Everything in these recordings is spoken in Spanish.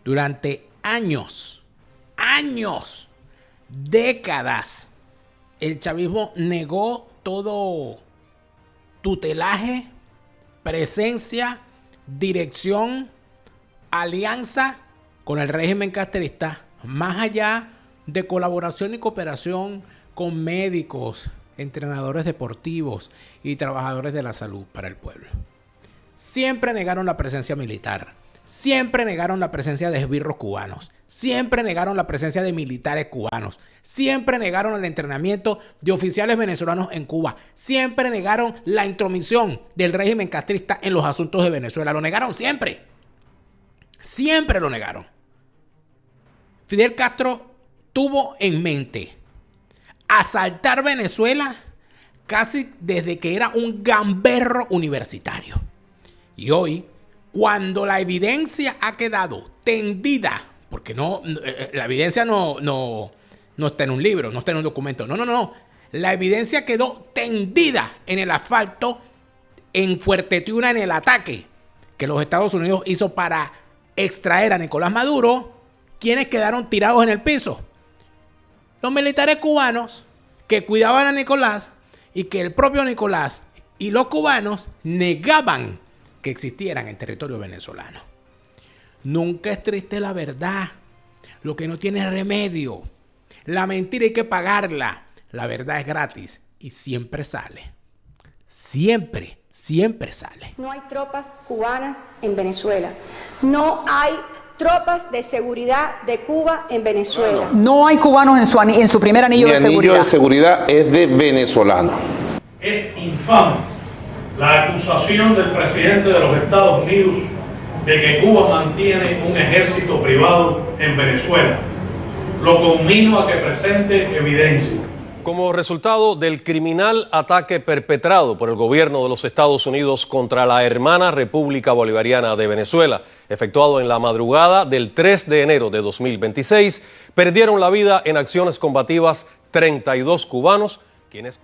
Durante años, décadas, el chavismo negó todo tutelaje, presencia, dirección, alianza con el régimen castrista, más allá de colaboración y cooperación con médicos, entrenadores deportivos y trabajadores de la salud para el pueblo. Siempre negaron la presencia militar, siempre negaron la presencia de esbirros cubanos, siempre negaron la presencia de militares cubanos, siempre negaron el entrenamiento de oficiales venezolanos en Cuba, siempre negaron la intromisión del régimen castrista en los asuntos de Venezuela. Lo negaron siempre. Siempre lo negaron. Fidel Castro tuvo en mente asaltar Venezuela casi desde que era un gamberro universitario. Y hoy, cuando la evidencia ha quedado tendida, porque la evidencia no está en un libro, no está en un documento, no. La evidencia quedó tendida en el asfalto en Fuerte Tiuna, en el ataque que los Estados Unidos hizo para extraer a Nicolás Maduro. ¿Quiénes quedaron tirados en el piso? Los militares cubanos que cuidaban a Nicolás y que el propio Nicolás y los cubanos negaban que existieran en territorio venezolano. Nunca es triste la verdad, lo que no tiene remedio. La mentira hay que pagarla. La verdad es gratis y siempre sale. Siempre sale. No hay tropas cubanas en Venezuela. No hay tropas de seguridad de Cuba en Venezuela. No hay cubanos en su primer anillo de seguridad. Mi anillo de seguridad es de venezolano. Es infame la acusación del presidente de los Estados Unidos de que Cuba mantiene un ejército privado en Venezuela. Lo conmino a que presente evidencia. Como resultado del criminal ataque perpetrado por el gobierno de los Estados Unidos contra la hermana República Bolivariana de Venezuela, efectuado en la madrugada del 3 de enero de 2026, perdieron la vida en acciones combativas 32 cubanos, quienes...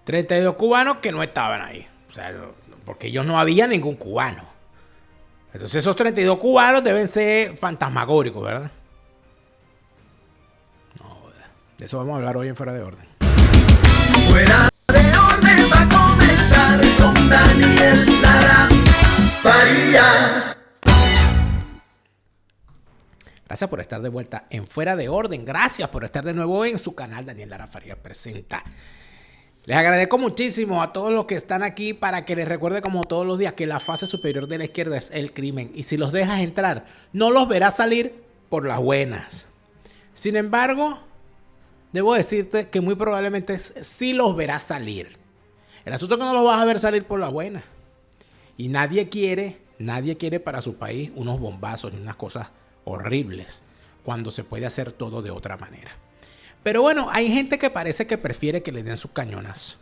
32 cubanos que no estaban ahí. O sea, porque ellos no había ningún cubano. Entonces esos 32 cubanos deben ser fantasmagóricos, ¿verdad? De eso vamos a hablar hoy en Fuera de Orden. Fuera de Orden va a comenzar con Daniel Lara Farías. Gracias por estar de vuelta en Fuera de Orden. Gracias por estar de nuevo en su canal Daniel Lara Farías Presenta. Les agradezco muchísimo a todos los que están aquí para que les recuerde como todos los días que la fase superior de la izquierda es el crimen. Y si los dejas entrar, no los verás salir por las buenas. Sin embargo, debo decirte que muy probablemente sí los verás salir. El asunto es que no los vas a ver salir por la buena. Y nadie quiere para su país unos bombazos y unas cosas horribles cuando se puede hacer todo de otra manera. Pero bueno, hay gente que parece que prefiere que le den sus cañonazos.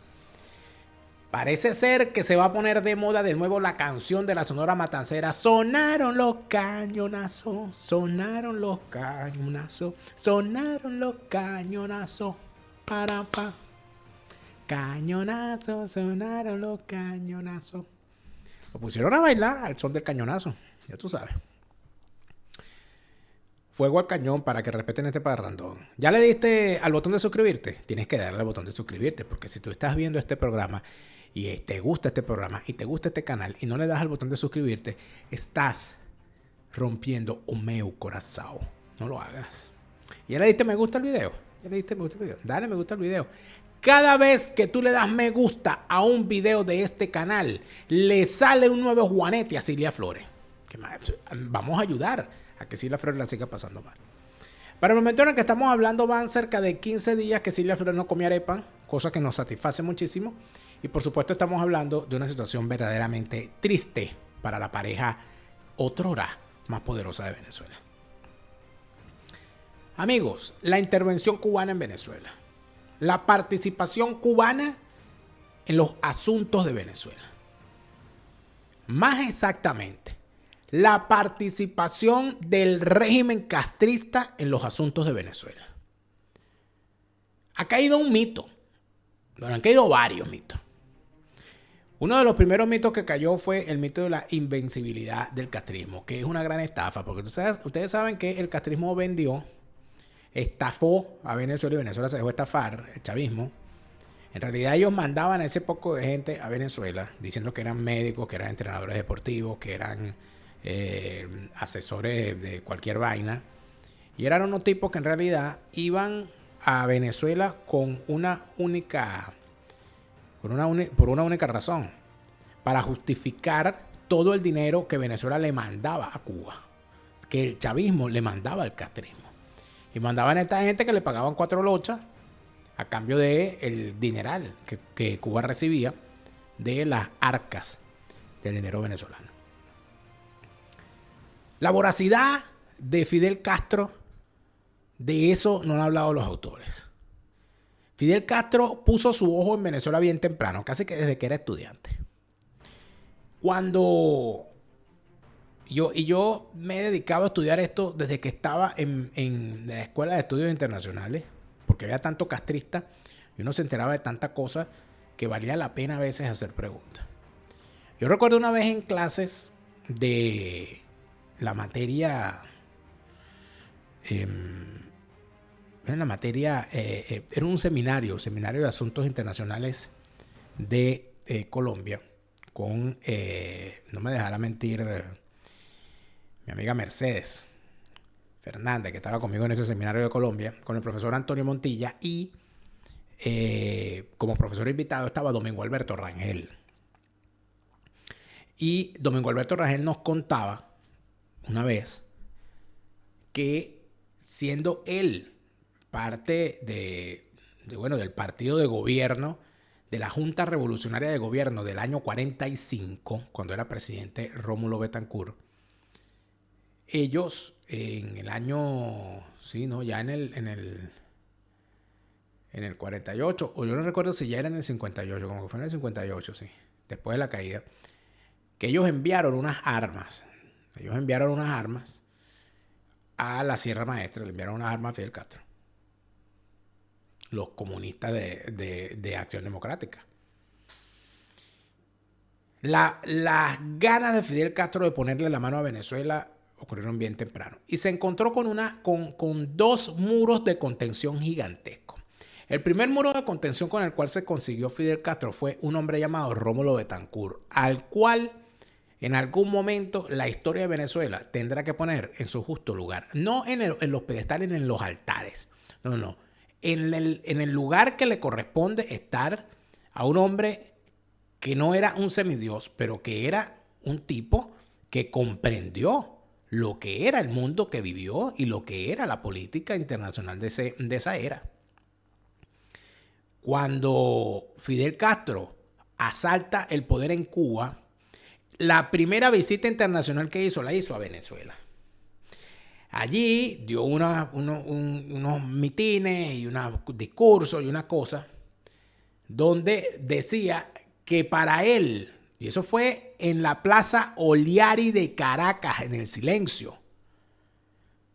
Parece ser que se va a poner de moda de nuevo la canción de la Sonora Matancera. Sonaron los cañonazos, sonaron los cañonazos, sonaron los cañonazos, para pa. Cañonazos, sonaron los cañonazos. Lo pusieron a bailar al son del cañonazo, ya tú sabes. Fuego al cañón para que respeten este parrandón. ¿Ya le diste al botón de suscribirte? Tienes que darle al botón de suscribirte, porque si tú estás viendo este programa y te gusta este programa y te gusta este canal y no le das al botón de suscribirte, estás rompiendo un meu corazón. No lo hagas. ¿Ya le diste me gusta al video? Dale me gusta al video. Cada vez que tú le das me gusta a un video de este canal, le sale un nuevo juanete a Cilia Flores. Vamos a ayudar a que Cilia Flores la siga pasando mal. Para el momento en el que estamos hablando, van cerca de 15 días que Cilia Flores no comía arepa, cosa que nos satisface muchísimo. Y por supuesto estamos hablando de una situación verdaderamente triste para la pareja otrora más poderosa de Venezuela. Amigos, la intervención cubana en Venezuela. La participación cubana en los asuntos de Venezuela. Más exactamente, la participación del régimen castrista en los asuntos de Venezuela. Ha caído un mito. Bueno, han caído varios mitos. Uno de los primeros mitos que cayó fue el mito de la invencibilidad del castrismo, que es una gran estafa, porque ustedes saben que el castrismo estafó a Venezuela y Venezuela se dejó estafar, el chavismo. En realidad ellos mandaban a ese poco de gente a Venezuela diciendo que eran médicos, que eran entrenadores deportivos, que eran asesores de cualquier vaina. Y eran unos tipos que en realidad iban a Venezuela por una única razón, para justificar todo el dinero que Venezuela le mandaba a Cuba, que el chavismo le mandaba al castrismo. Y mandaban a esta gente que le pagaban 4 lochas a cambio de el dineral que Cuba recibía de las arcas del dinero venezolano. La voracidad de Fidel Castro, de eso no han hablado los autores. Fidel Castro puso su ojo en Venezuela bien temprano, casi que desde que era estudiante. Cuando yo me he dedicado a estudiar esto desde que estaba en la Escuela de Estudios Internacionales, porque había tanto castrista y uno se enteraba de tantas cosas que valía la pena a veces hacer preguntas. Yo recuerdo una vez en clases de la materia... era un seminario de asuntos internacionales de Colombia, con, no me dejará mentir, mi amiga Mercedes Fernández, que estaba conmigo en ese seminario de Colombia, con el profesor Antonio Montilla, y como profesor invitado estaba Domingo Alberto Rangel. Y Domingo Alberto Rangel nos contaba una vez que, siendo él parte del partido de gobierno de la Junta Revolucionaria de Gobierno del año 45, cuando era presidente Rómulo Betancourt, ellos en el año, ya en el 48, o yo no recuerdo si ya era en el 58, como que fue en el 58, sí, después de la caída, que ellos enviaron unas armas a la Sierra Maestra, le enviaron unas armas a Fidel Castro, los comunistas de Acción Democrática. Las ganas de Fidel Castro de ponerle la mano a Venezuela ocurrieron bien temprano. Y se encontró con 2 muros de contención gigantescos. El primer muro de contención con el cual se consiguió Fidel Castro fue un hombre llamado Rómulo Betancourt, al cual en algún momento la historia de Venezuela tendrá que poner en su justo lugar. No en los pedestales ni en los altares. No. En el lugar que le corresponde estar a un hombre que no era un semidios, pero que era un tipo que comprendió lo que era el mundo que vivió y lo que era la política internacional de esa era. Cuando Fidel Castro asalta el poder en Cuba, la primera visita internacional que hizo, la hizo a Venezuela. Allí dio unos mitines y unos discursos y una cosa donde decía que para él, y eso fue en la Plaza Oliari de Caracas, en el silencio,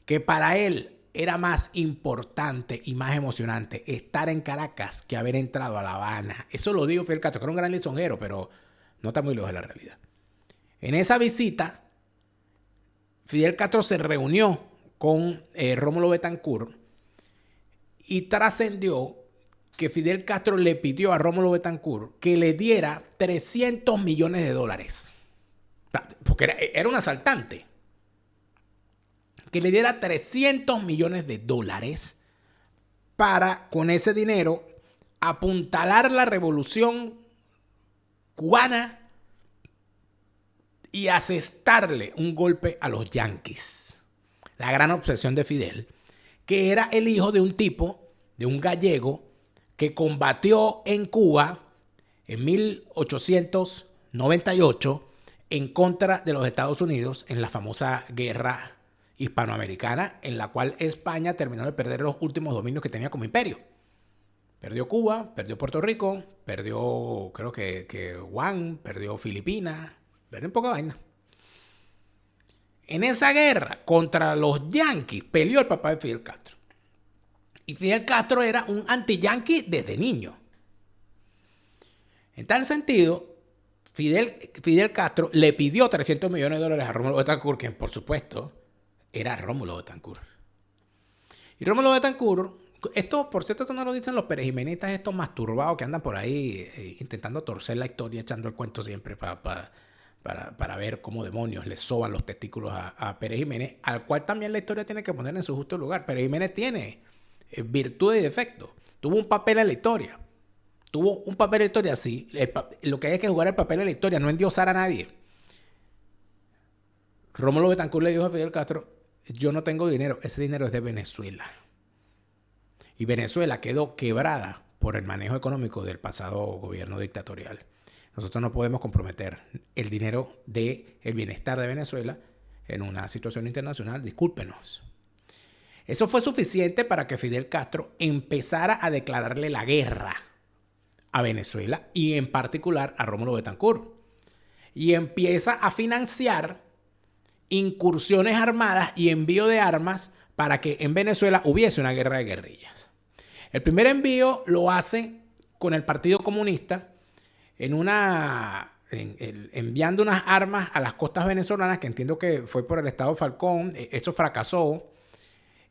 que para él era más importante y más emocionante estar en Caracas que haber entrado a La Habana. Eso lo dijo Fidel Castro, que era un gran lisonjero, pero no está muy lejos de la realidad. En esa visita, Fidel Castro se reunió con Rómulo Betancourt y trascendió que Fidel Castro le pidió a Rómulo Betancourt que le diera $300 millones. Porque era un asaltante. Que le diera $300 millones para, con ese dinero, apuntalar la revolución cubana y asestarle un golpe a los yanquis. La gran obsesión de Fidel, que era el hijo de un tipo, de un gallego, que combatió en Cuba en 1898 en contra de los Estados Unidos en la famosa guerra hispanoamericana, en la cual España terminó de perder los últimos dominios que tenía como imperio. Perdió Cuba, perdió Puerto Rico, perdió creo que Guam, perdió Filipinas, perdió un poco de vaina. En esa guerra contra los yanquis peleó el papá de Fidel Castro. Y Fidel Castro era un anti-yanqui desde niño. En tal sentido Fidel Castro le pidió $300 millones a Rómulo Betancourt, quien por supuesto era Rómulo Betancourt. Y Rómulo Betancourt, esto por cierto esto no lo dicen los perejimenistas, estos masturbados que andan por ahí intentando torcer la historia, echando el cuento siempre para ver cómo demonios le soban los testículos a Pérez Jiménez, al cual también la historia tiene que poner en su justo lugar. Pérez Jiménez tiene virtudes y defectos. Tuvo un papel en la historia. Sí. Lo que hay que jugar el papel en la historia, no endiosar a nadie. Rómulo Betancourt le dijo a Fidel Castro, yo no tengo dinero, ese dinero es de Venezuela. Y Venezuela quedó quebrada por el manejo económico del pasado gobierno dictatorial. Nosotros no podemos comprometer el dinero del bienestar de Venezuela en una situación internacional, discúlpenos. Eso fue suficiente para que Fidel Castro empezara a declararle la guerra a Venezuela y en particular a Rómulo Betancourt. Y empieza a financiar incursiones armadas y envío de armas para que en Venezuela hubiese una guerra de guerrillas. El primer envío lo hace con el Partido Comunista enviando unas armas a las costas venezolanas, que entiendo que fue por el Estado Falcón. Eso fracasó.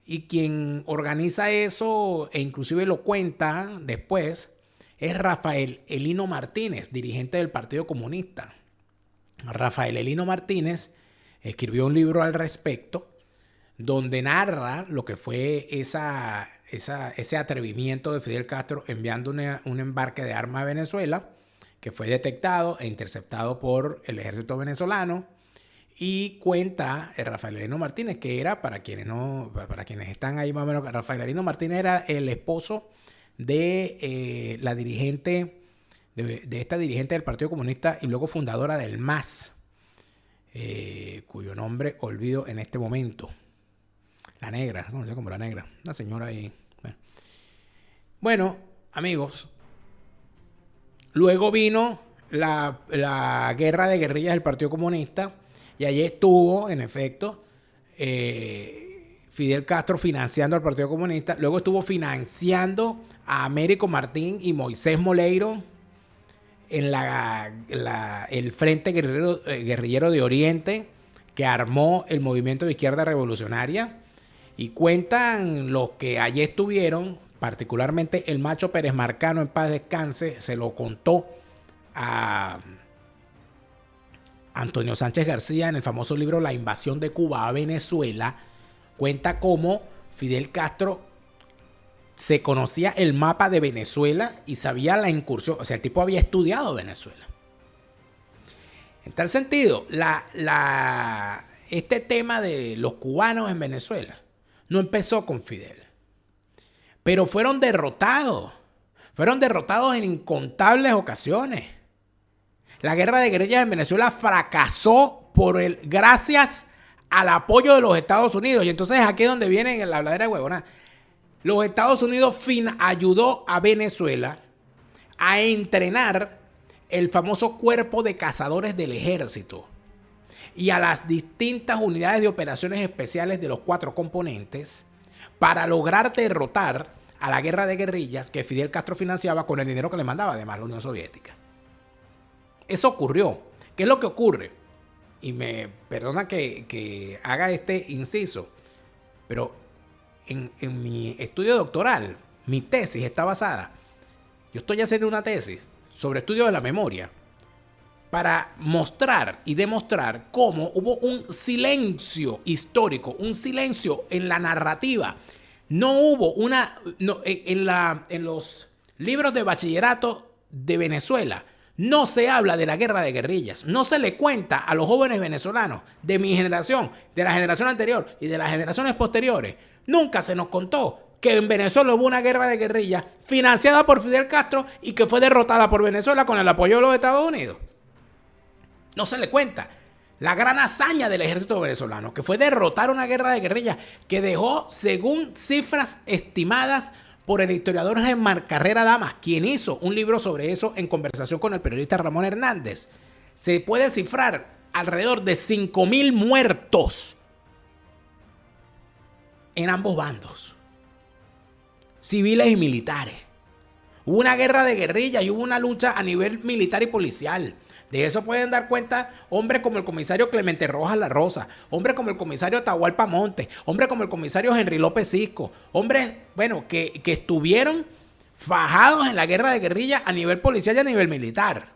Y quien organiza eso, e inclusive lo cuenta después, es Rafael Elino Martínez, dirigente del Partido Comunista. Rafael Elino Martínez escribió un libro al respecto, donde narra lo que fue ese atrevimiento de Fidel Castro enviando un embarque de armas a Venezuela, que fue detectado e interceptado por el ejército venezolano. Y cuenta Rafael Elino Martínez, que era, para quienes están ahí más o menos, Rafael Elino Martínez era el esposo de la dirigente, de esta dirigente del Partido Comunista y luego fundadora del MAS, cuyo nombre olvido en este momento. La negra, no sé cómo la negra, una señora ahí. Bueno, amigos, luego vino la guerra de guerrillas del Partido Comunista y allí estuvo, en efecto, Fidel Castro financiando al Partido Comunista. Luego estuvo financiando a Américo Martín y Moisés Moleiro en el Frente Guerrillero de Oriente, que armó el Movimiento de Izquierda Revolucionaria. Y cuentan los que allí estuvieron, particularmente el Macho Pérez Marcano, en paz descanse, se lo contó a Antonio Sánchez García en el famoso libro La invasión de Cuba a Venezuela. Cuenta cómo Fidel Castro se conocía el mapa de Venezuela y sabía la incursión. O sea, el tipo había estudiado Venezuela. En tal sentido, este tema de los cubanos en Venezuela no empezó con Fidel, pero fueron derrotados en incontables ocasiones. La guerra de guerrillas en Venezuela fracasó gracias al apoyo de los Estados Unidos. Y entonces aquí es donde viene la habladera de huevona. Los Estados Unidos ayudó a Venezuela a entrenar el famoso cuerpo de cazadores del ejército y a las distintas unidades de operaciones especiales de los 4 componentes para lograr derrotar a la guerra de guerrillas que Fidel Castro financiaba con el dinero que le mandaba además la Unión Soviética. Eso ocurrió. ¿Qué es lo que ocurre? Y me perdona que haga este inciso, pero en mi estudio doctoral, mi tesis está basada, yo estoy haciendo una tesis sobre estudio de la memoria para mostrar y demostrar cómo hubo un silencio histórico, un silencio en la narrativa. No hubo en los libros de bachillerato de Venezuela, no se habla de la guerra de guerrillas. No se le cuenta a los jóvenes venezolanos de mi generación, de la generación anterior y de las generaciones posteriores. Nunca se nos contó que en Venezuela hubo una guerra de guerrillas financiada por Fidel Castro y que fue derrotada por Venezuela con el apoyo de los Estados Unidos. No se le cuenta la gran hazaña del ejército venezolano, que fue derrotar una guerra de guerrillas que dejó, según cifras estimadas por el historiador Germán Carrera Damas, quien hizo un libro sobre eso en conversación con el periodista Ramón Hernández, se puede cifrar alrededor de 5.000 muertos en ambos bandos, civiles y militares. Hubo una guerra de guerrilla y hubo una lucha a nivel militar y policial De eso pueden dar cuenta hombres como el comisario Clemente Rojas La Rosa, hombres como el comisario Atahualpa Montes, hombres como el comisario Henry López Cisco, hombres, bueno, que estuvieron fajados en la guerra de guerrilla a nivel policial y a nivel militar.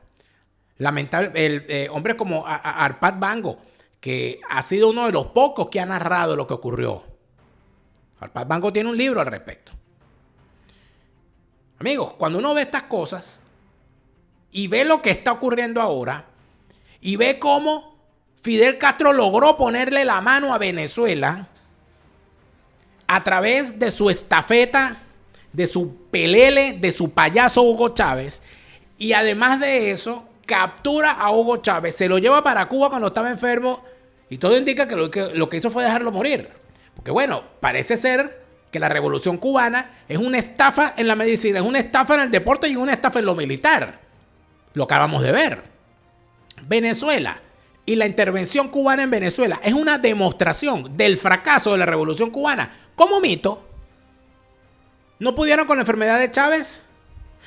Lamentable, hombres como Arpad Bango, que ha sido uno de los pocos que ha narrado lo que ocurrió. Arpad Bango tiene un libro al respecto. Amigos, cuando uno ve estas cosas y ve lo que está ocurriendo ahora y ve cómo Fidel Castro logró ponerle la mano a Venezuela a través de su estafeta, de su pelele, de su payaso Hugo Chávez, y además de eso captura a Hugo Chávez, se lo lleva para Cuba cuando estaba enfermo y todo indica que lo que hizo fue dejarlo morir. Porque bueno, parece ser que la revolución cubana es una estafa en la medicina, es una estafa en el deporte y una estafa en lo militar. Lo acabamos de ver. Venezuela y la intervención cubana en Venezuela es una demostración del fracaso de la revolución cubana como mito. ¿No pudieron con la enfermedad de Chávez?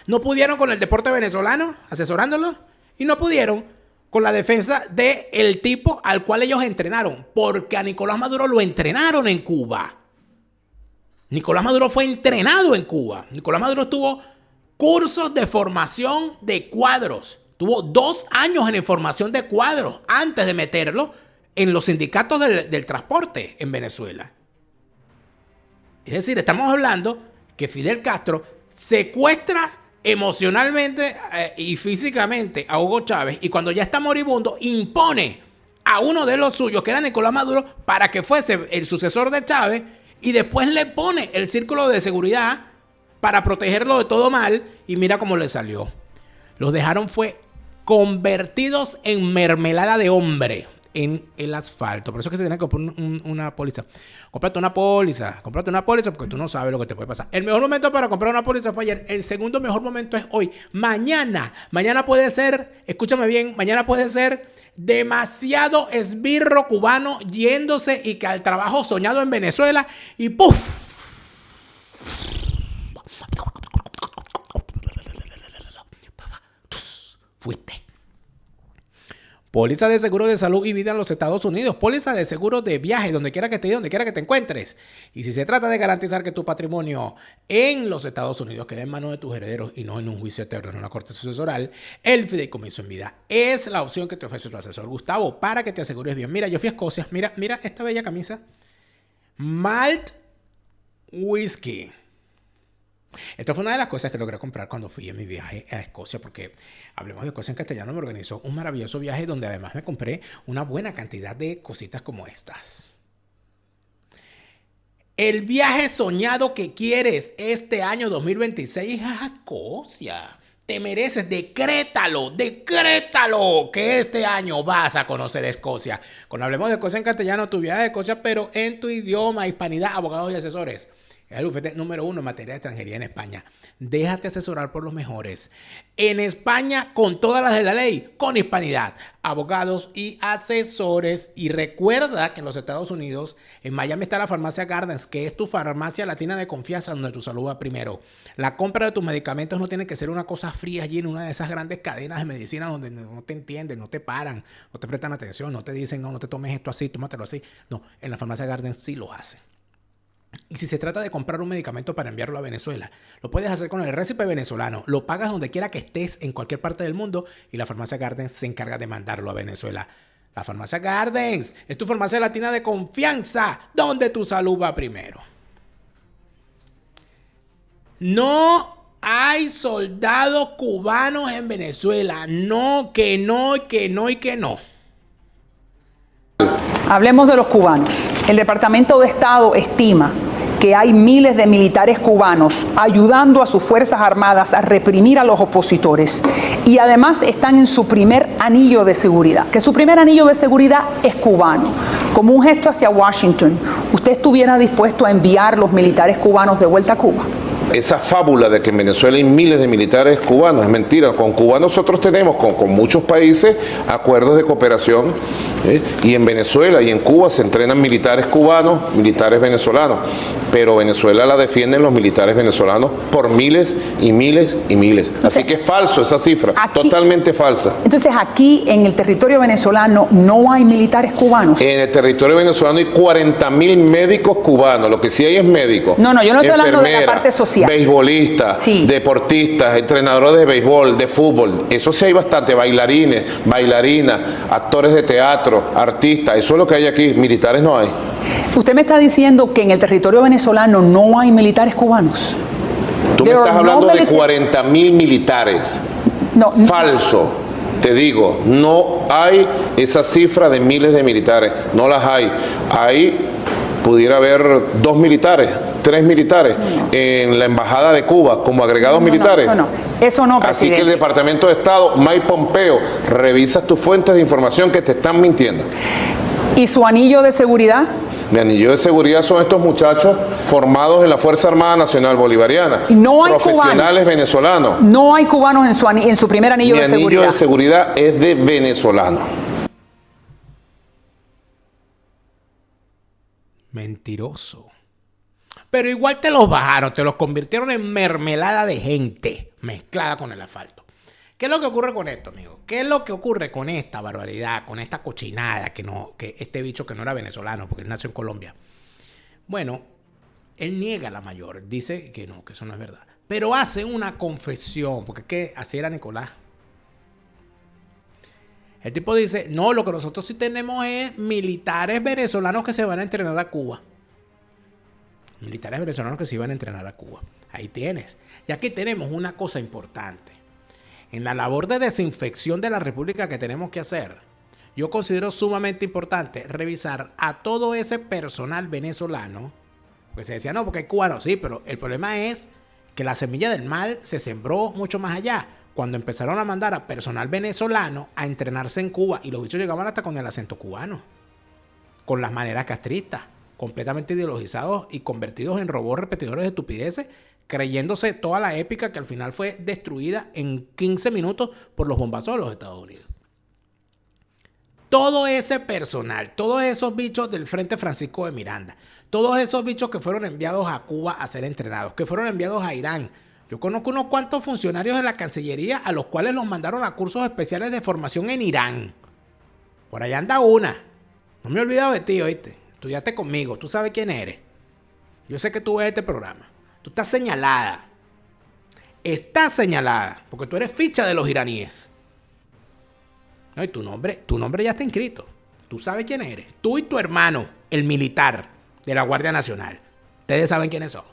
¿No pudieron con el deporte venezolano asesorándolo? Y no pudieron con la defensa del tipo al cual ellos entrenaron, porque a Nicolás Maduro lo entrenaron en Cuba. Nicolás Maduro fue entrenado en Cuba. Nicolás Maduro tuvo cursos de formación de cuadros. Tuvo 2 años en formación de cuadros antes de meterlo en los sindicatos del transporte en Venezuela. Es decir, estamos hablando que Fidel Castro secuestra emocionalmente y físicamente a Hugo Chávez y cuando ya está moribundo impone a uno de los suyos, que era Nicolás Maduro, para que fuese el sucesor de Chávez y después le pone el círculo de seguridad para protegerlo de todo mal y mira cómo le salió. Los dejaron fue convertidos en mermelada de hombre en el asfalto. Por eso es que se tiene que comprar una póliza. Cómprate una póliza porque tú no sabes lo que te puede pasar. El mejor momento para comprar una póliza fue ayer. El segundo mejor momento es hoy. Mañana puede ser, escúchame bien, mañana puede ser demasiado esbirro cubano yéndose y que al trabajo soñado en Venezuela y ¡puf! Fuiste. Póliza de seguro de salud y vida en los Estados Unidos. Póliza de seguro de viaje, donde quiera que estés, donde quiera que te encuentres. Y si se trata de garantizar que tu patrimonio en los Estados Unidos quede en manos de tus herederos y no en un juicio eterno en una corte sucesoral, el fideicomiso en vida es la opción que te ofrece tu asesor Gustavo para que te asegures bien. Mira, yo fui a Escocia. Mira esta bella camisa. Malt Whisky. Esto fue una de las cosas que logré comprar cuando fui en mi viaje a Escocia, porque Hablemos de Escocia en Castellano me organizó un maravilloso viaje donde además me compré una buena cantidad de cositas como estas. El viaje soñado que quieres este año 2026 es a Escocia. Te mereces, decrétalo, que este año vas a conocer Escocia. Cuando Hablemos de Escocia en Castellano, tu viaje a Escocia, pero en tu idioma, hispanidad, abogados y asesores. Es el bufete número 1 en materia de extranjería en España. Déjate asesorar por los mejores. En España, con todas las de la ley, con hispanidad, abogados y asesores. Y recuerda que en los Estados Unidos, en Miami está la farmacia Gardens, que es tu farmacia latina de confianza donde tu salud va primero. La compra de tus medicamentos no tiene que ser una cosa fría allí en una de esas grandes cadenas de medicina donde no te entienden, no te paran, no te prestan atención, no te dicen, no te tomes esto así, tómatelo así. No, en la farmacia Gardens sí lo hacen. Y si se trata de comprar un medicamento para enviarlo a Venezuela, lo puedes hacer con el récipe venezolano. Lo pagas donde quiera que estés, en cualquier parte del mundo, y la farmacia Gardens se encarga de mandarlo a Venezuela. La farmacia Gardens es tu farmacia latina de confianza, donde tu salud va primero. No hay soldados cubanos en Venezuela. No, que no, que no y que no. Hablemos de los cubanos. El Departamento de Estado estima que hay miles de militares cubanos ayudando a sus Fuerzas Armadas a reprimir a los opositores y además están en su primer anillo de seguridad, que su primer anillo de seguridad es cubano. Como un gesto hacia Washington, ¿usted estuviera dispuesto a enviar los militares cubanos de vuelta a Cuba? esa fábula de que en Venezuela hay miles de militares cubanos es mentira. Con Cuba nosotros tenemos con muchos países acuerdos de cooperación, y en Venezuela y en Cuba se entrenan militares cubanos, militares venezolanos, pero Venezuela la defienden los militares venezolanos por miles y miles y miles. Entonces, así que es falso esa cifra, aquí, totalmente falsa. Entonces aquí en el territorio venezolano no hay militares cubanos. En el territorio venezolano hay 40.000 médicos cubanos, lo que sí hay es médicos. No, yo no estoy hablando de la parte social. Beisbolistas, sí, deportistas, entrenadores de béisbol, de fútbol, eso sí hay bastante, bailarines, bailarinas, actores de teatro, artistas, eso es lo que hay aquí, militares no hay. Usted me está diciendo que en el territorio venezolano no hay militares cubanos. Tú me estás hablando de 40.000 militares. No, falso. Te digo, no hay esa cifra de miles de militares, no las hay. Ahí pudiera haber 2 militares, 3 militares en la embajada de Cuba como agregados militares. Eso no, presidente. Así que el Departamento de Estado, Mike Pompeo, revisa tus fuentes de información que te están mintiendo. ¿Y su anillo de seguridad? Mi anillo de seguridad son estos muchachos formados en la Fuerza Armada Nacional Bolivariana. Y no hay profesionales venezolanos. No hay cubanos en su primer anillo de seguridad. Mi anillo de seguridad es de venezolano. Mentiroso. Pero igual te los bajaron, te los convirtieron en mermelada de gente mezclada con el asfalto. ¿Qué es lo que ocurre con esto, amigo? ¿Qué es lo que ocurre con esta barbaridad, con esta cochinada que este bicho que no era venezolano porque él nació en Colombia? Bueno, él niega la mayor, dice que no, que eso no es verdad. Pero hace una confesión, porque es que así era Nicolás. El tipo dice, no, lo que nosotros sí tenemos es militares venezolanos que se van a entrenar a Cuba. Militares venezolanos que se iban a entrenar a Cuba. Ahí tienes. Y aquí tenemos una cosa importante. En la labor de desinfección de la República que tenemos que hacer, yo considero sumamente importante revisar a todo ese personal venezolano. Porque se decía, no, porque hay cubanos, sí, pero el problema es que la semilla del mal se sembró mucho más allá. Cuando empezaron a mandar a personal venezolano a entrenarse en Cuba, y los bichos llegaban hasta con el acento cubano, con las maneras castristas, completamente ideologizados y convertidos en robots repetidores de estupideces, creyéndose toda la épica que al final fue destruida en 15 minutos por los bombazos de los Estados Unidos. Todo ese personal, todos esos bichos del Frente Francisco de Miranda, todos esos bichos que fueron enviados a Cuba a ser entrenados, que fueron enviados a Irán. Yo conozco unos cuantos funcionarios de la Cancillería a los cuales los mandaron a cursos especiales de formación en Irán. Por allá anda una. No me he olvidado de ti, oíste. Estudiaste conmigo, tú sabes quién eres. Yo sé que tú ves este programa. Tú estás señalada. Estás señalada. Porque tú eres ficha de los iraníes. No, y tu nombre ya está inscrito. Tú sabes quién eres. Tú y tu hermano, el militar de la Guardia Nacional. Ustedes saben quiénes son.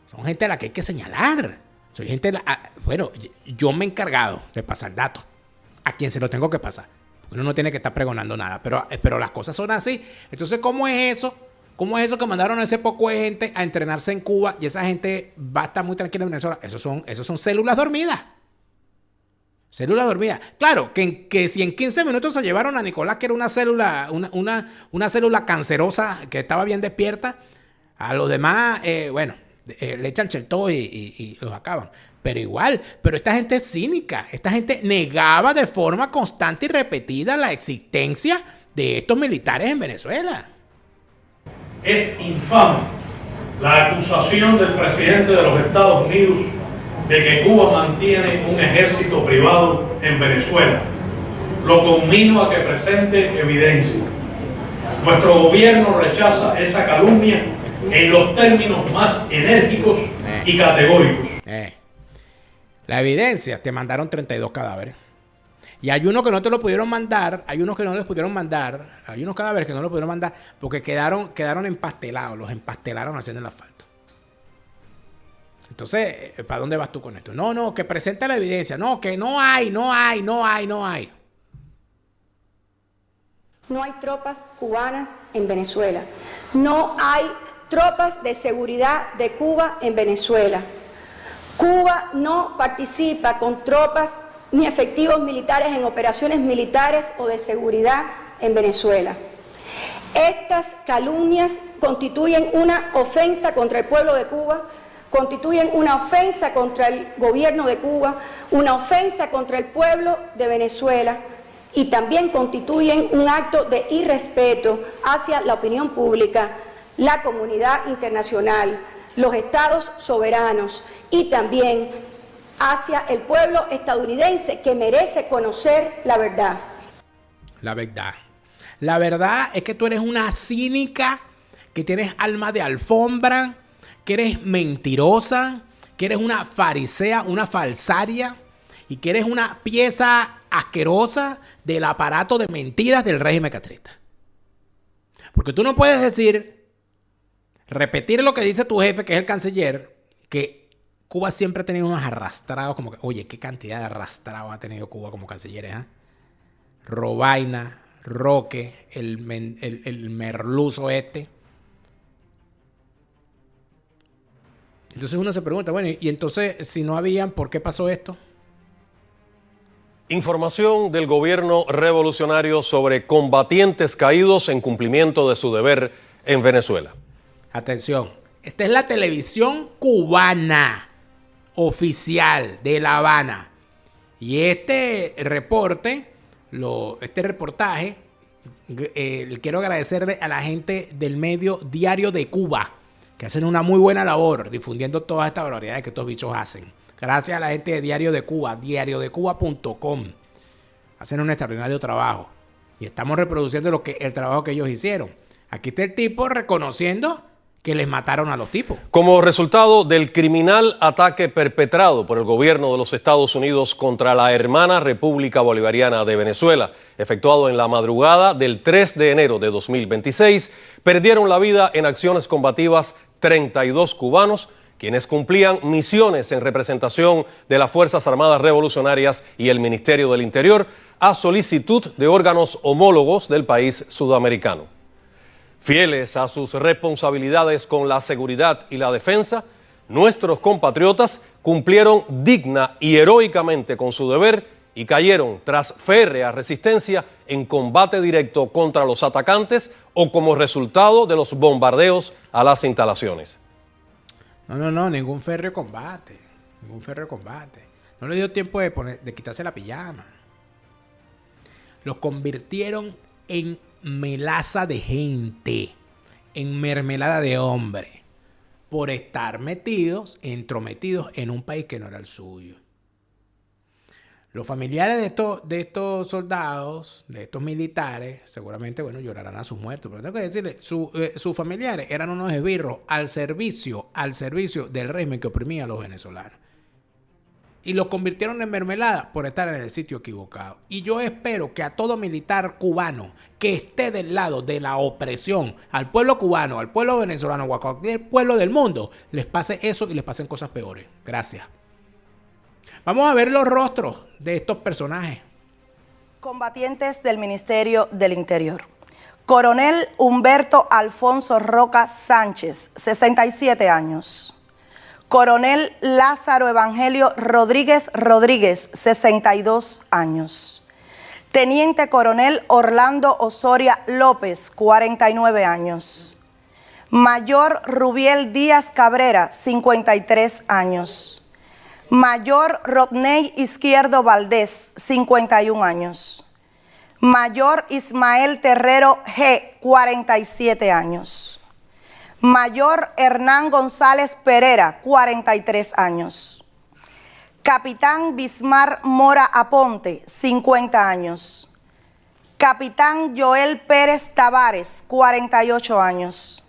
Son gente a la que hay que señalar. Soy gente... Bueno, yo me he encargado de pasar datos. A quien se lo tengo que pasar. Uno no tiene que estar pregonando nada. Pero las cosas son así. Entonces, ¿cómo es eso? ¿Cómo es eso que mandaron a ese poco de gente a entrenarse en Cuba y esa gente va a estar muy tranquila en Venezuela? Esos son células dormidas. Células dormidas. Claro, que si en 15 minutos se llevaron a Nicolás, que era una célula, una célula cancerosa que estaba bien despierta, a los demás, le echan cheltó y los acaban. Pero igual, pero esta gente es cínica. Esta gente negaba de forma constante y repetida la existencia de estos militares en Venezuela. Es infame la acusación del presidente de los Estados Unidos de que Cuba mantiene un ejército privado en Venezuela. Lo conmino a que presente evidencia. Nuestro gobierno rechaza esa calumnia en los términos más enérgicos y categóricos. La evidencia, te mandaron 32 cadáveres. Y hay unos que no te lo pudieron mandar, hay unos que no les pudieron mandar, hay unos cadáveres que no los pudieron mandar porque quedaron empastelados, los empastelaron haciendo el asfalto. Entonces, ¿para dónde vas tú con esto? No, que presente la evidencia. No, que no hay. No hay tropas cubanas en Venezuela. No hay tropas de seguridad de Cuba en Venezuela. Cuba no participa con tropas ni efectivos militares en operaciones militares o de seguridad en Venezuela. Estas calumnias constituyen una ofensa contra el pueblo de Cuba, constituyen una ofensa contra el gobierno de Cuba, una ofensa contra el pueblo de Venezuela y también constituyen un acto de irrespeto hacia la opinión pública, la comunidad internacional, los estados soberanos y también hacia el pueblo estadounidense que merece conocer la verdad. La verdad. La verdad es que tú eres una cínica, que tienes alma de alfombra, que eres mentirosa, que eres una farisea, una falsaria y que eres una pieza asquerosa del aparato de mentiras del régimen castrista. Porque tú no puedes repetir lo que dice tu jefe, que es el canciller, que Cuba siempre ha tenido unos arrastrados, como que, oye, qué cantidad de arrastrados ha tenido Cuba como cancilleres, ¿eh? Robaina, Roque, el merluzo este. Entonces uno se pregunta, bueno, y entonces si no habían, ¿por qué pasó esto? Información del gobierno revolucionario sobre combatientes caídos en cumplimiento de su deber en Venezuela. Atención, esta es la televisión cubana oficial de La Habana. Y este reportaje, quiero agradecerle a la gente del medio Diario de Cuba, que hacen una muy buena labor difundiendo todas estas barbaridades que estos bichos hacen. Gracias a la gente de Diario de Cuba, diariodecuba.com. Hacen un extraordinario trabajo. Y estamos reproduciendo el trabajo que ellos hicieron. Aquí está el tipo reconociendo que les mataron a los tipos. Como resultado del criminal ataque perpetrado por el gobierno de los Estados Unidos contra la hermana República Bolivariana de Venezuela, efectuado en la madrugada del 3 de enero de 2026, perdieron la vida en acciones combativas 32 cubanos, quienes cumplían misiones en representación de las Fuerzas Armadas Revolucionarias y el Ministerio del Interior a solicitud de órganos homólogos del país sudamericano. Fieles a sus responsabilidades con la seguridad y la defensa, nuestros compatriotas cumplieron digna y heroicamente con su deber y cayeron tras férrea resistencia en combate directo contra los atacantes o como resultado de los bombardeos a las instalaciones. No, ningún férreo combate. No le dio tiempo de quitarse la pijama. Los convirtieron en melaza de gente, en mermelada de hombre, por estar entrometidos en un país que no era el suyo. Los familiares de estos soldados, de estos militares, seguramente, llorarán a sus muertos. Pero tengo que decirles, sus familiares eran unos esbirros al servicio del régimen que oprimía a los venezolanos. Y los convirtieron en mermelada por estar en el sitio equivocado. Y yo espero que a todo militar cubano que esté del lado de la opresión al pueblo cubano, al pueblo venezolano o a cualquier pueblo del mundo, les pase eso y les pasen cosas peores. Gracias. Vamos a ver los rostros de estos personajes. Combatientes del Ministerio del Interior. Coronel Humberto Alfonso Roca Sánchez, 67 años. Coronel Lázaro Evangelio Rodríguez Rodríguez, 62 años. Teniente Coronel Orlando Osoria López, 49 años. Mayor Rubiel Díaz Cabrera, 53 años. Mayor Rodney Izquierdo Valdés, 51 años. Mayor Ismael Terrero G, 47 años. Mayor Hernán González Pereira, 43 años. Capitán Bismar Mora Aponte, 50 años. Capitán Joel Pérez Tavares, 48 años.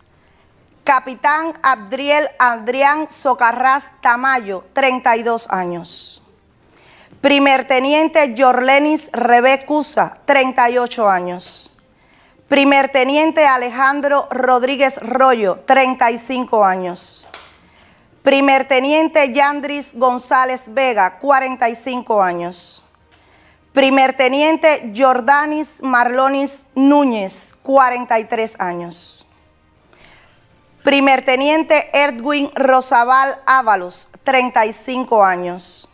Capitán Abdriel Adrián Socarrás Tamayo, 32 años. Primer Teniente Yorlenis Rebé Cusa, 38 años. Primer Teniente Alejandro Rodríguez Rollo, 35 años. Primer Teniente Yandris González Vega, 45 años. Primer Teniente Jordanis Marlonis Núñez, 43 años. Primer Teniente Edwin Rosabal Ábalos, 35 años.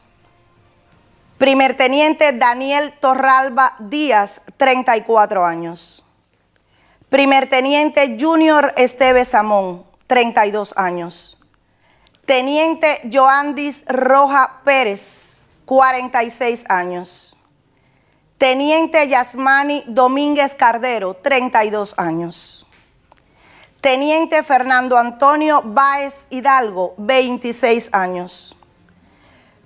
Primer Teniente Daniel Torralba Díaz, 34 años. Primer Teniente Junior Esteves Amón, 32 años. Teniente Joandis Roja Pérez, 46 años. Teniente Yasmani Domínguez Cardero, 32 años. Teniente Fernando Antonio Báez Hidalgo, 26 años.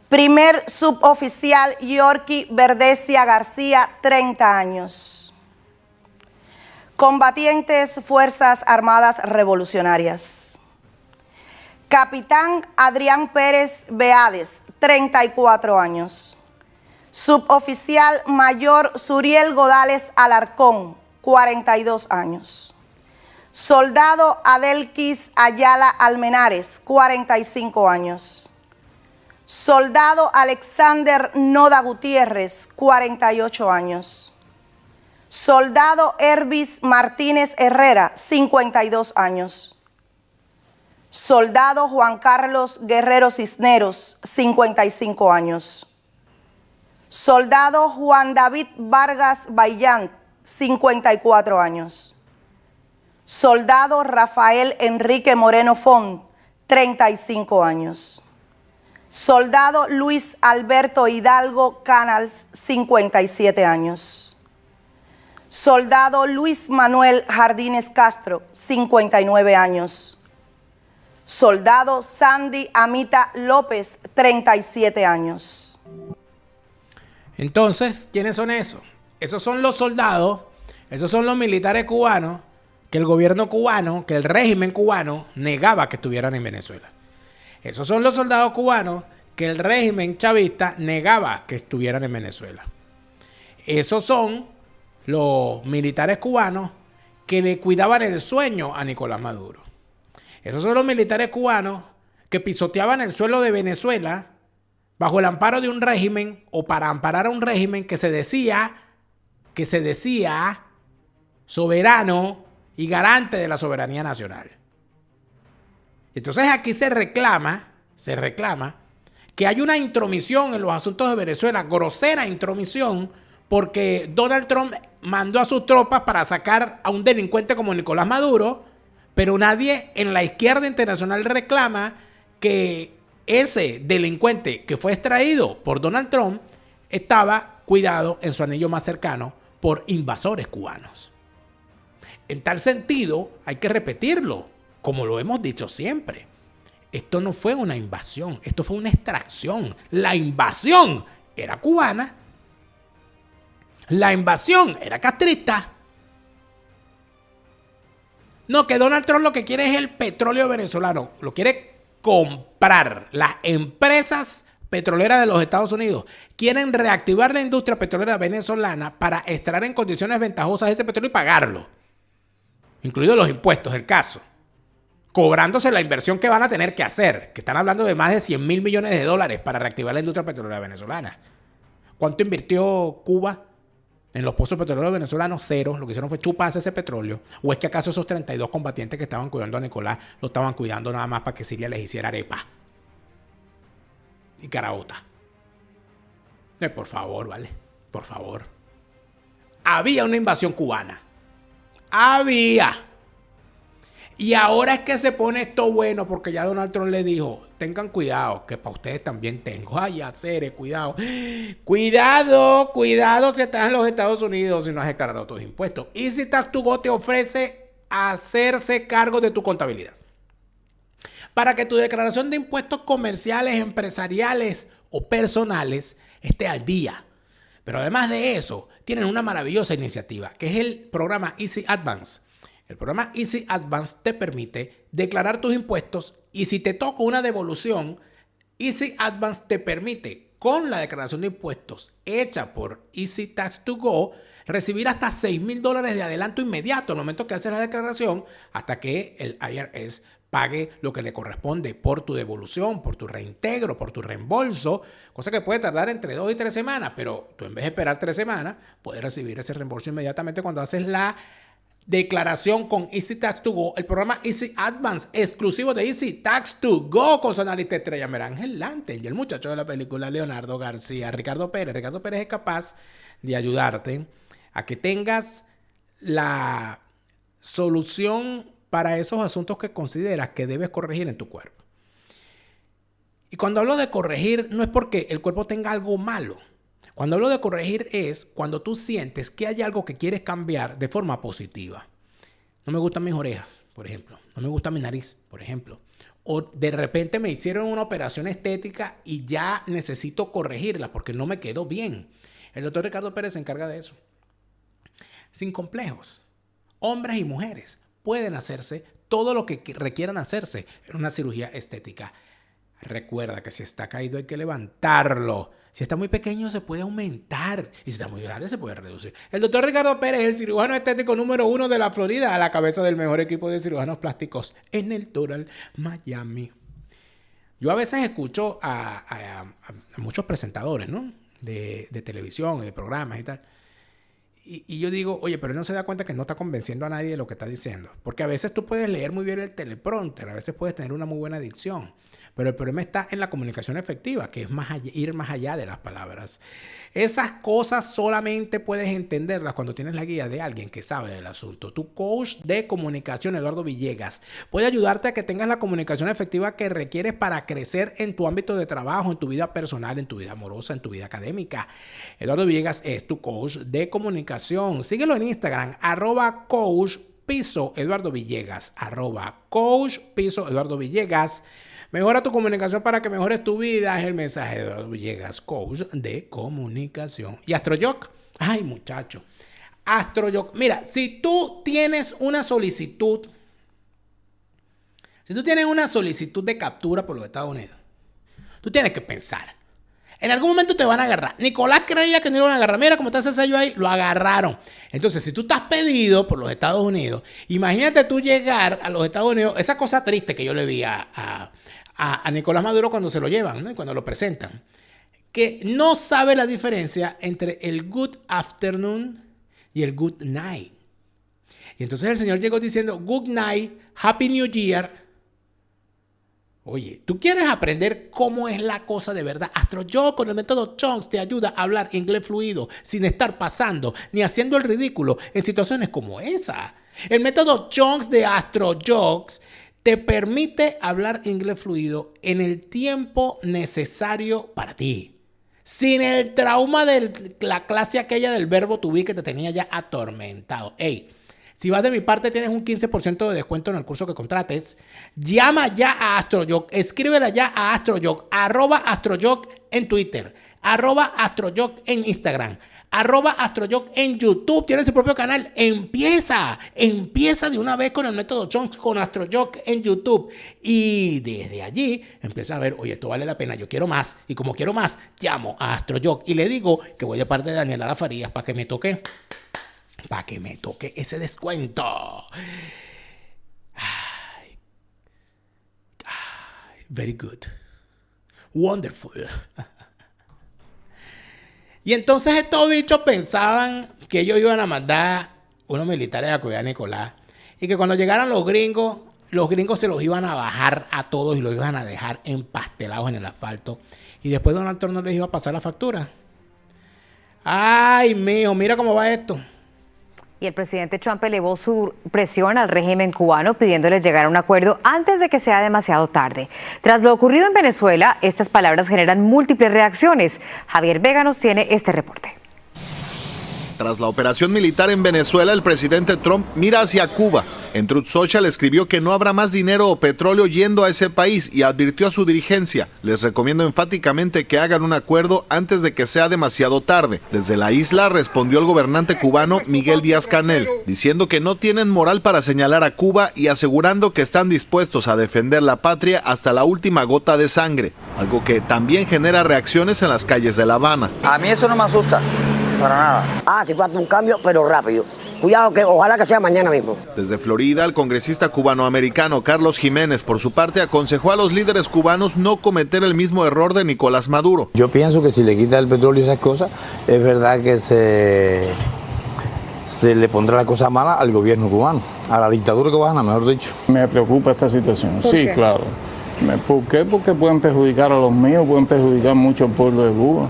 Primer suboficial Yorki Verdecia García, 30 años. Combatientes Fuerzas Armadas Revolucionarias. Capitán Adrián Pérez Beades, 34 años. Suboficial Mayor Suriel Godales Alarcón, 42 años. Soldado Adelquis Ayala Almenares, 45 años. Soldado Alexander Noda Gutiérrez, 48 años. Soldado Hervis Martínez Herrera, 52 años. Soldado Juan Carlos Guerrero Cisneros, 55 años. Soldado Juan David Vargas Bayán, 54 años. Soldado Rafael Enrique Moreno Font, 35 años. Soldado Luis Alberto Hidalgo Canals, 57 años. Soldado Luis Manuel Jardines Castro, 59 años. Soldado Sandy Amita López, 37 años. Entonces, ¿quiénes son esos? Esos son los soldados, esos son los militares cubanos que el gobierno cubano, que el régimen cubano negaba que estuvieran en Venezuela. Esos son los soldados cubanos que el régimen chavista negaba que estuvieran en Venezuela. Esos son los militares cubanos que le cuidaban el sueño a Nicolás Maduro. Esos son los militares cubanos que pisoteaban el suelo de Venezuela bajo el amparo de un régimen o para amparar a un régimen que se decía soberano y garante de la soberanía nacional. Entonces aquí se reclama que hay una intromisión en los asuntos de Venezuela, grosera intromisión, porque Donald Trump mandó a sus tropas para sacar a un delincuente como Nicolás Maduro, pero nadie en la izquierda internacional reclama que ese delincuente que fue extraído por Donald Trump estaba cuidado en su anillo más cercano por invasores cubanos. En tal sentido, hay que repetirlo, como lo hemos dicho siempre. Esto no fue una invasión, esto fue una extracción. La invasión era cubana. La invasión era castrista. No, que Donald Trump lo que quiere es el petróleo venezolano. Lo quiere comprar. Las empresas petroleras de los Estados Unidos quieren reactivar la industria petrolera venezolana para extraer en condiciones ventajosas ese petróleo y pagarlo. Incluidos los impuestos, el caso. Cobrándose la inversión que van a tener que hacer, que están hablando de más de 100 mil millones de dólares para reactivar la industria petrolera venezolana. ¿Cuánto invirtió Cuba en los pozos petroleros venezolanos? Cero. Lo que hicieron fue chuparse ese petróleo. ¿O es que acaso esos 32 combatientes que estaban cuidando a Nicolás lo estaban cuidando nada más para que Siria les hiciera arepa y caraota? Por favor, ¿vale? Por favor. Había una invasión cubana. Había. Y ahora es que se pone esto bueno porque ya Donald Trump le dijo, tengan cuidado, que para ustedes también tengo. Ay, Acere, cuidado. Cuidado si estás en los Estados Unidos y no has declarado tus impuestos. Easy Tax to Go te ofrece hacerse cargo de tu contabilidad para que tu declaración de impuestos comerciales, empresariales o personales esté al día. Pero además de eso, tienen una maravillosa iniciativa que es el programa Easy Advance. El programa Easy Advance te permite declarar tus impuestos y si te toca una devolución, Easy Advance te permite, con la declaración de impuestos hecha por Easy Tax to Go, recibir hasta $6,000 de adelanto inmediato al momento que haces la declaración hasta que el IRS pague lo que le corresponde por tu devolución, por tu reintegro, por tu reembolso, cosa que puede tardar entre 2 y 3 semanas, pero tú en vez de esperar 3 semanas, puedes recibir ese reembolso inmediatamente cuando haces la declaración con Easy Tax to Go, el programa Easy Advance, exclusivo de Easy Tax to Go, con su analista estrella Ángel Lante y el muchacho de la película Leonardo García, Ricardo Pérez. Ricardo Pérez es capaz de ayudarte a que tengas la solución para esos asuntos que consideras que debes corregir en tu cuerpo. Y cuando hablo de corregir, no es porque el cuerpo tenga algo malo. Cuando hablo de corregir es cuando tú sientes que hay algo que quieres cambiar de forma positiva. No me gustan mis orejas, por ejemplo. No me gusta mi nariz, por ejemplo. O de repente me hicieron una operación estética y ya necesito corregirla porque no me quedó bien. El doctor Ricardo Pérez se encarga de eso. Sin complejos. Hombres y mujeres pueden hacerse todo lo que requieran hacerse en una cirugía estética. Recuerda que si está caído hay que levantarlo. Si está muy pequeño se puede aumentar. Y si está muy grande se puede reducir. El doctor Ricardo Pérez es el cirujano estético número 1 de la Florida, a la cabeza del mejor equipo de cirujanos plásticos en el Doral, Miami. Yo a veces escucho a muchos presentadores, ¿no? de televisión y de programas y tal. Y yo digo, oye, pero él no se da cuenta que no está convenciendo a nadie de lo que está diciendo. Porque a veces tú puedes leer muy bien el teleprompter, a veces puedes tener una muy buena dicción. Pero el problema está en la comunicación efectiva, que es ir más allá de las palabras. Esas cosas solamente puedes entenderlas cuando tienes la guía de alguien que sabe del asunto. Tu coach de comunicación, Eduardo Villegas, puede ayudarte a que tengas la comunicación efectiva que requieres para crecer en tu ámbito de trabajo, en tu vida personal, en tu vida amorosa, en tu vida académica. Eduardo Villegas es tu coach de comunicación. Síguelo en Instagram, @coach_Eduardo Villegas, @coach_Eduardo Villegas. Mejora tu comunicación para que mejores tu vida. Es el mensaje de Eduardo Villegas, coach de comunicación. Y AstroJoc. Ay, muchacho. AstroJoc. Mira, si tú tienes una solicitud de captura por los Estados Unidos, tú tienes que pensar. En algún momento te van a agarrar. Nicolás creía que no lo iban a agarrar. Mira cómo está ese sello ahí. Lo agarraron. Entonces, si tú estás pedido por los Estados Unidos, imagínate tú llegar a los Estados Unidos. Esa cosa triste que yo le vi a Nicolás Maduro cuando se lo llevan, ¿no? Y cuando lo presentan. Que no sabe la diferencia entre el good afternoon y el good night. Y entonces el señor llegó diciendo, good night, happy new year. Oye, ¿tú quieres aprender cómo es la cosa de verdad? AstroJoc con el método Chunks te ayuda a hablar inglés fluido sin estar pasando ni haciendo el ridículo en situaciones como esa. El método Chunks de AstroJoc te permite hablar inglés fluido en el tiempo necesario para ti. Sin el trauma de la clase aquella del verbo to be que te tenía ya atormentado. Ey, si vas de mi parte tienes un 15% de descuento en el curso que contrates. Llama ya a AstroJoc. Escríbela ya a AstroJoc. @AstroJoc en Twitter. @AstroJoc en Instagram. @AstroJoc en YouTube. Tiene su propio canal. Empieza de una vez con el método Chunks con AstroJoc en YouTube. Y desde allí empieza a ver, oye, esto vale la pena, yo quiero más. Y como quiero más, llamo a AstroJoc y le digo que voy de parte de Daniela Lara Farías para que me toque ese descuento. Ay, very good. Wonderful. Y entonces estos bichos pensaban que ellos iban a mandar unos militares a cuidar a Nicolás. Y que cuando llegaran los gringos se los iban a bajar a todos y los iban a dejar empastelados en el asfalto. Y después Donald Trump no les iba a pasar la factura. Ay, mijo, mira cómo va esto. Y el presidente Trump elevó su presión al régimen cubano pidiéndoles llegar a un acuerdo antes de que sea demasiado tarde. Tras lo ocurrido en Venezuela, estas palabras generan múltiples reacciones. Javier Vega nos tiene este reporte. Tras la operación militar en Venezuela, el presidente Trump mira hacia Cuba. En Truth Social escribió que no habrá más dinero o petróleo yendo a ese país y advirtió a su dirigencia. Les recomiendo enfáticamente que hagan un acuerdo antes de que sea demasiado tarde. Desde la isla respondió el gobernante cubano Miguel Díaz-Canel, diciendo que no tienen moral para señalar a Cuba y asegurando que están dispuestos a defender la patria hasta la última gota de sangre, algo que también genera reacciones en las calles de La Habana. A mí eso no me asusta. Para nada. Sí falta un cambio, pero rápido. Cuidado, que ojalá que sea mañana mismo. Desde Florida, el congresista cubanoamericano Carlos Jiménez, por su parte, aconsejó a los líderes cubanos no cometer el mismo error de Nicolás Maduro. Yo pienso que si le quita el petróleo y esas cosas, es verdad que se le pondrá la cosa mala al gobierno cubano, a la dictadura cubana, mejor dicho. Me preocupa esta situación. Sí, claro. ¿Por qué? Porque pueden perjudicar a los míos, pueden perjudicar mucho al pueblo de Cuba.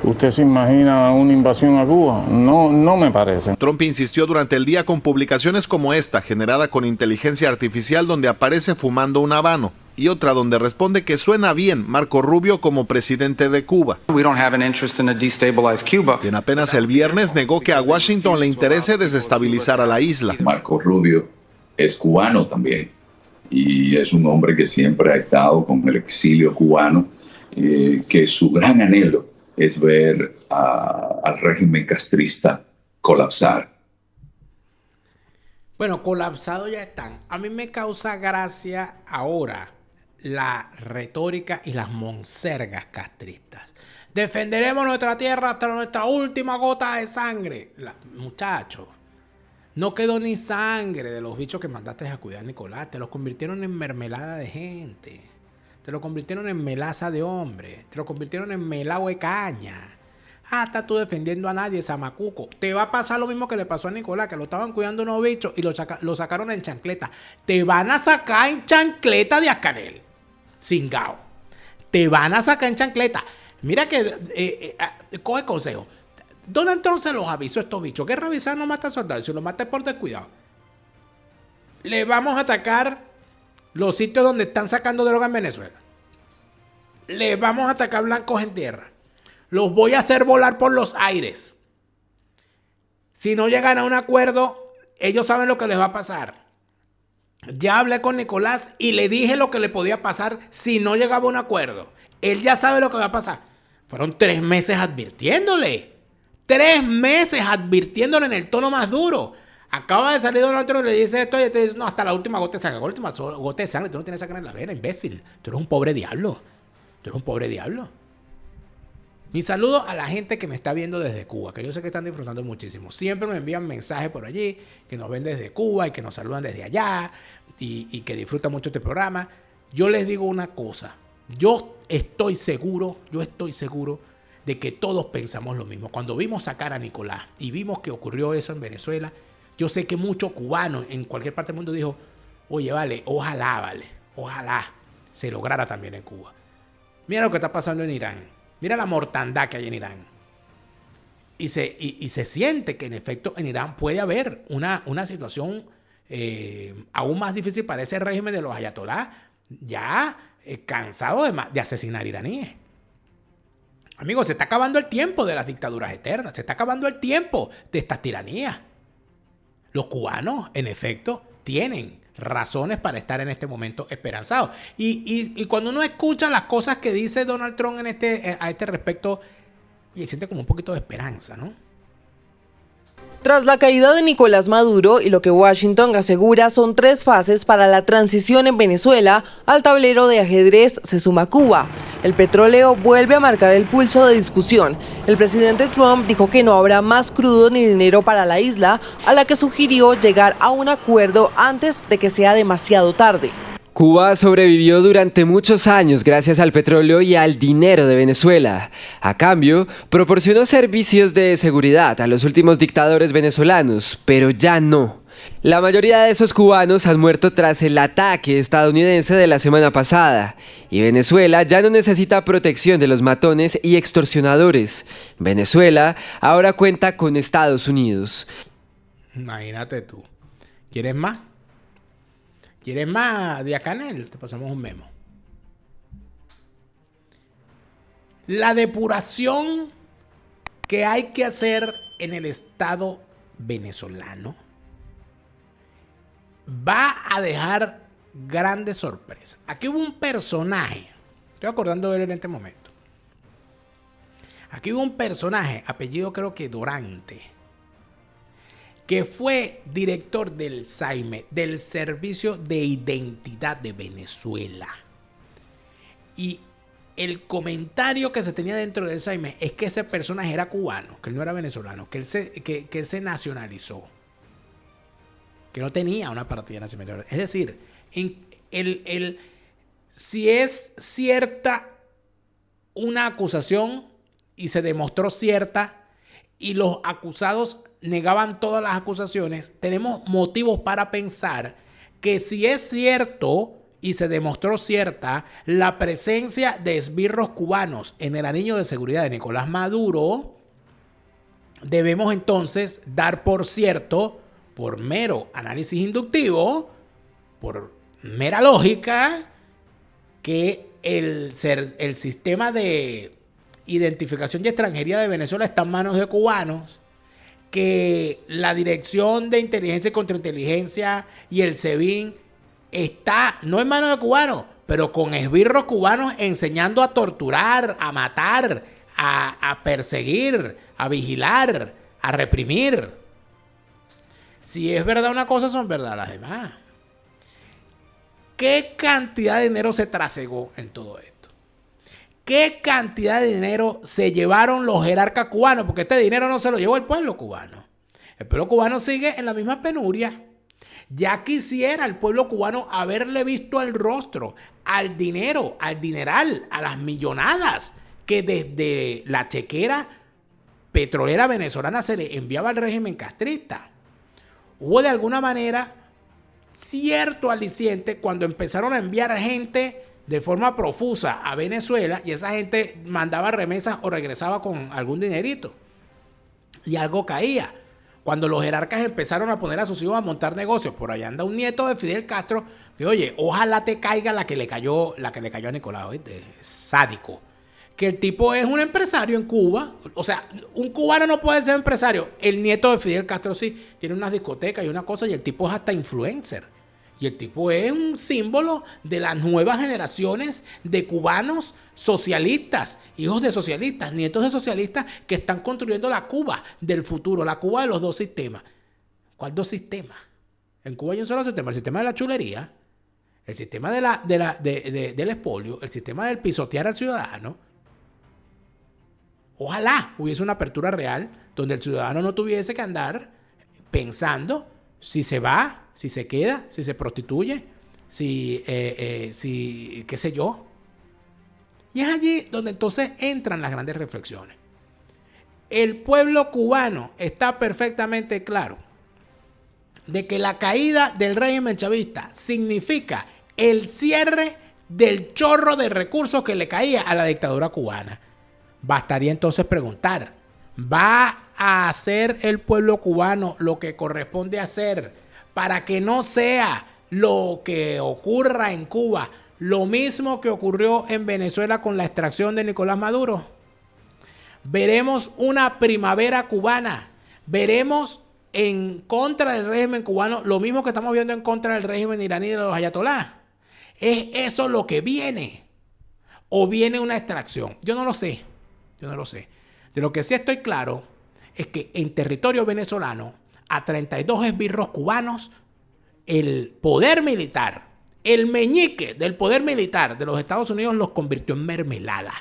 ¿Usted se imagina una invasión a Cuba? No me parece. Trump insistió durante el día con publicaciones como esta, generada con inteligencia artificial, donde aparece fumando un habano. y otra donde responde que suena bien Marco Rubio como presidente de Cuba. Quien apenas el viernes negó que a Washington le interese desestabilizar a la isla. Marco Rubio es cubano también y es un hombre que siempre ha estado con el exilio cubano, que su gran anhelo es ver al régimen castrista colapsar. Bueno, colapsados ya están. A mí me causa gracia ahora la retórica y las monsergas castristas. Defenderemos nuestra tierra hasta nuestra última gota de sangre. Muchachos, no quedó ni sangre de los bichos que mandaste a cuidar, Nicolás. Te los convirtieron en mermelada de gente. Te lo convirtieron en melaza de hombre. Te lo convirtieron en melao de caña. Estás tú defendiendo a nadie, Zamacuco. Te va a pasar lo mismo que le pasó a Nicolás, que lo estaban cuidando unos bichos y lo sacaron en chancleta. Te van a sacar en chancleta de Ascanel. Cingao. Te van a sacar en chancleta. Mira que coge consejo. Donald Trump se los avisó a estos bichos. Que revisar no mata a soldados. Si lo mata es por descuidado. Le vamos a atacar los sitios donde están sacando droga en Venezuela. Le vamos a atacar blancos en tierra. Los voy a hacer volar por los aires. Si no llegan a un acuerdo, ellos saben lo que les va a pasar. Ya hablé con Nicolás y le dije lo que le podía pasar si no llegaba a un acuerdo. Él ya sabe lo que va a pasar. Fueron 3 meses advirtiéndole. 3 meses advirtiéndole en el tono más duro. Acaba de salir Donald Trump y le dice esto y te dice, no, hasta la última gota de sangre. La última gota de sangre, tú no tienes sangre en la vena, imbécil. Tú eres un pobre diablo. Tú eres un pobre diablo. Mi saludo a la gente que me está viendo desde Cuba, que yo sé que están disfrutando muchísimo. Siempre me envían mensajes por allí, que nos ven desde Cuba y que nos saludan desde allá y que disfrutan mucho este programa. Yo les digo una cosa. Yo estoy seguro de que todos pensamos lo mismo. Cuando vimos sacar a Nicolás y vimos que ocurrió eso en Venezuela, yo sé que muchos cubanos en cualquier parte del mundo dijo, oye, ojalá se lograra también en Cuba. Mira lo que está pasando en Irán. Mira la mortandad que hay en Irán. Y se siente que en efecto en Irán puede haber una situación aún más difícil para ese régimen de los ayatolás, ya cansado de asesinar iraníes. Amigos, se está acabando el tiempo de las dictaduras eternas. Se está acabando el tiempo de estas tiranías. Los cubanos, en efecto, tienen razones para estar en este momento esperanzados. Y cuando uno escucha las cosas que dice Donald Trump a este respecto, siente como un poquito de esperanza, ¿no? Tras la caída de Nicolás Maduro y lo que Washington asegura son 3 fases para la transición en Venezuela, al tablero de ajedrez se suma Cuba. El petróleo vuelve a marcar el pulso de discusión. El presidente Trump dijo que no habrá más crudo ni dinero para la isla, a la que sugirió llegar a un acuerdo antes de que sea demasiado tarde. Cuba sobrevivió durante muchos años gracias al petróleo y al dinero de Venezuela. A cambio, proporcionó servicios de seguridad a los últimos dictadores venezolanos, pero ya no. La mayoría de esos cubanos han muerto tras el ataque estadounidense de la semana pasada, y Venezuela ya no necesita protección de los matones y extorsionadores. Venezuela ahora cuenta con Estados Unidos. Imagínate tú. ¿Quieres más? ¿Quieres más de Ascanel? Te pasamos un memo. La depuración que hay que hacer en el Estado venezolano va a dejar grandes sorpresas. Aquí hubo un personaje, estoy acordando de él en este momento. Aquí hubo un personaje, apellido creo que Durante, que fue director del SAIME, del Servicio de Identidad de Venezuela. Y el comentario que se tenía dentro del SAIME es que ese personaje era cubano, que él no era venezolano, que él se nacionalizó, que no tenía una partida de nacimiento. Es decir, si es cierta una acusación y se demostró cierta y los acusados negaban todas las acusaciones, tenemos motivos para pensar que si es cierto y se demostró cierta la presencia de esbirros cubanos en el anillo de seguridad de Nicolás Maduro, debemos entonces dar por cierto, por mero análisis inductivo, por mera lógica, que el sistema de identificación y extranjería de Venezuela está en manos de cubanos, que la Dirección de Inteligencia y Contrainteligencia y el SEBIN está no en manos de cubanos, pero con esbirros cubanos enseñando a torturar, a matar, a perseguir, a vigilar, a reprimir. Si es verdad una cosa, son verdad las demás. ¿Qué cantidad de dinero se trasegó en todo esto? ¿Qué cantidad de dinero se llevaron los jerarcas cubanos? Porque este dinero no se lo llevó el pueblo cubano. El pueblo cubano sigue en la misma penuria. Ya quisiera el pueblo cubano haberle visto el rostro al dinero, al dineral, a las millonadas que desde la chequera petrolera venezolana se le enviaba al régimen castrista. Hubo de alguna manera cierto aliciente cuando empezaron a enviar gente de forma profusa a Venezuela y esa gente mandaba remesas o regresaba con algún dinerito y algo caía. Cuando los jerarcas empezaron a poner a sus hijos a montar negocios, por allá anda un nieto de Fidel Castro que, oye, ojalá te caiga la que le cayó a Nicolás, ¿oíste? Sádico. Que el tipo es un empresario en Cuba. O sea, un cubano no puede ser empresario. El nieto de Fidel Castro sí tiene unas discotecas y una cosa, y el tipo es hasta influencer. Y el tipo es un símbolo de las nuevas generaciones de cubanos socialistas, hijos de socialistas, nietos de socialistas que están construyendo la Cuba del futuro, la Cuba de los dos sistemas. ¿Cuál dos sistemas? En Cuba hay un solo sistema, el sistema de la chulería, el sistema del expolio, el sistema del pisotear al ciudadano. Ojalá hubiese una apertura real donde el ciudadano no tuviese que andar pensando si se va, si se queda, si se prostituye, si qué sé yo. Y es allí donde entonces entran las grandes reflexiones. El pueblo cubano está perfectamente claro de que la caída del régimen chavista significa el cierre del chorro de recursos que le caía a la dictadura cubana. Bastaría entonces preguntar, ¿va a hacer el pueblo cubano lo que corresponde hacer para que no sea lo que ocurra en Cuba lo mismo que ocurrió en Venezuela con la extracción de Nicolás Maduro? Veremos una primavera cubana, veremos en contra del régimen cubano lo mismo que estamos viendo en contra del régimen iraní de los ayatolás. ¿Es eso lo que viene? ¿O viene una extracción? Yo no lo sé. De lo que sí estoy claro es que en territorio venezolano, a 32 esbirros cubanos, el poder militar, el meñique del poder militar de los Estados Unidos los convirtió en mermelada.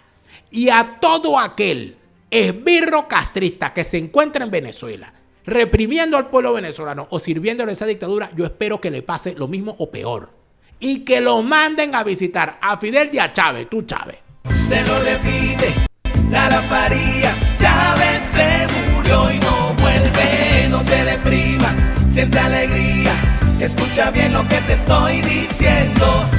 Y a todo aquel esbirro castrista que se encuentra en Venezuela, reprimiendo al pueblo venezolano o sirviéndole a esa dictadura, yo espero que le pase lo mismo o peor. Y que lo manden a visitar a Fidel y a Chávez, tú Chávez. Te lo repite, Lara Farías, Chávez se murió y no vuelve. No te deprimas, siente alegría, escucha bien lo que te estoy diciendo.